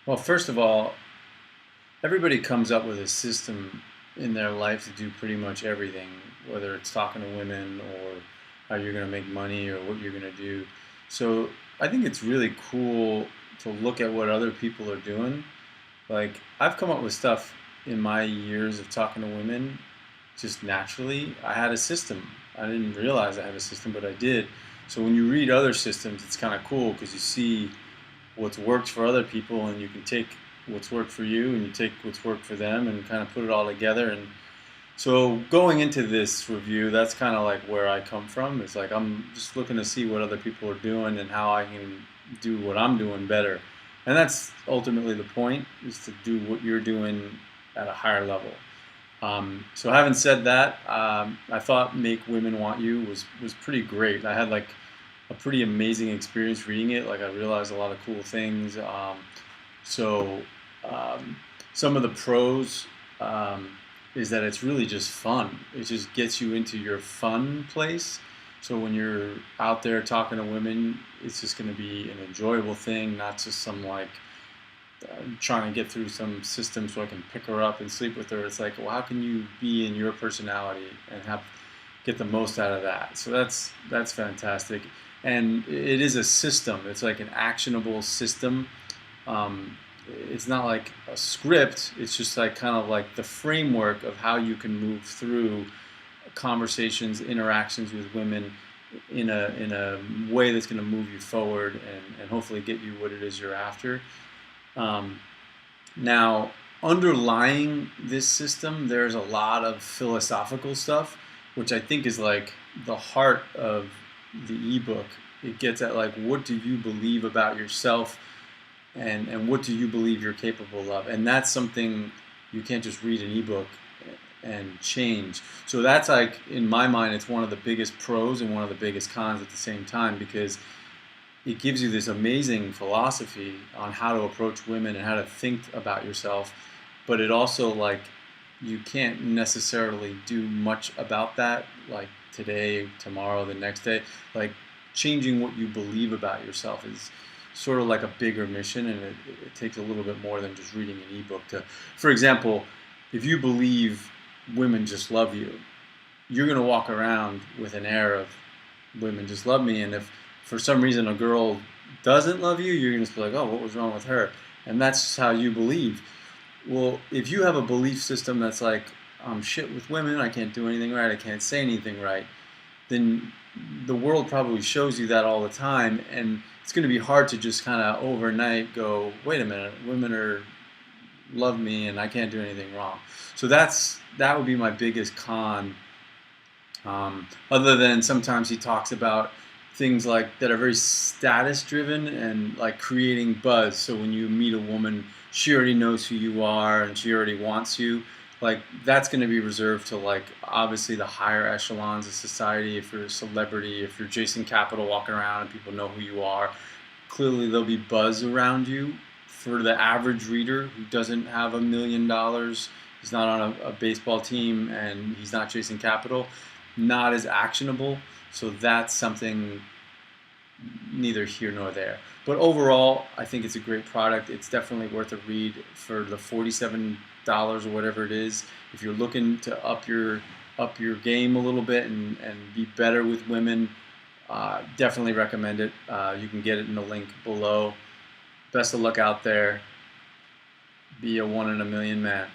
Well, first of all, everybody comes up with a system in their life to do pretty much everything, whether it's talking to women or how you're going to make money or what you're going to do. So I think it's really cool to look at what other people are doing. Like, I've come up with stuff in my years of talking to women just naturally. I had a system. I didn't realize I had a system, but I did. So when you read other systems, it's kind of cool because you see what's worked for other people, and you can take what's worked for you and you take what's worked for them and kind of put it all together. And so going into this review, that's kind of like where I come from. It's like I'm just looking to see what other people are doing and how I can do what I'm doing better. And that's ultimately the point, is to do what you're doing at a higher level. So having said that, I thought Make Women Want You was pretty great. I had like a pretty amazing experience reading it. Like, I realized a lot of cool things. So um, some of the pros is that it's really just fun. It just gets you into your fun place. So when you're out there talking to women, it's just going to be an enjoyable thing, not just some like trying to get through some system so I can pick her up and sleep with her. It's like, well, how can you be in your personality and have get the most out of that? So that's fantastic, and it is a system. It's like an actionable system. Um, it's not like a script. It's just like kind of like the framework of how you can move through conversations, interactions with women in a way that's going to move you forward and hopefully get you what it is you're after. Um, Now, underlying this system, there's a lot of philosophical stuff, which I think is like the heart of the ebook. It gets at like, what do you believe about yourself, and what do you believe you're capable of? And that's something you can't just read an ebook and change. So that's like, in my mind, it's one of the biggest pros and one of the biggest cons at the same time, because it gives you this amazing philosophy on how to approach women and how to think about yourself. But it also, like, you can't necessarily do much about that, like today, tomorrow, the next day. Like, changing what you believe about yourself is sort of like a bigger mission, and it takes a little bit more than just reading an ebook to, for example, if you believe women just love you, you're going to walk around with an air of women just love me. And if for some reason a girl doesn't love you, you're going to be like, oh, what was wrong with her? And that's just how you believe. Well, if you have a belief system that's like, I'm shit with women, I can't do anything right, I can't say anything right, then the world probably shows you that all the time. And it's going to be hard to just kind of overnight go, wait a minute, women are love me and I can't do anything wrong. So that would be my biggest con. Other than sometimes he talks about things like that are very status driven and like creating buzz. So when you meet a woman, she already knows who you are and she already wants you. Like, that's going to be reserved to, like, obviously the higher echelons of society. If you're a celebrity, if you're Jason Capital walking around and people know who you are, clearly there'll be buzz around you. For the average reader who doesn't have $1 million, he's not on a baseball team, and he's not chasing capital, not as actionable. So that's something neither here nor there. But overall, I think it's a great product. It's definitely worth a read for the $47 or whatever it is. If you're looking to up your game a little bit and be better with women, definitely recommend it. You can get it in the link below. Best of luck out there. Be a one in a million man.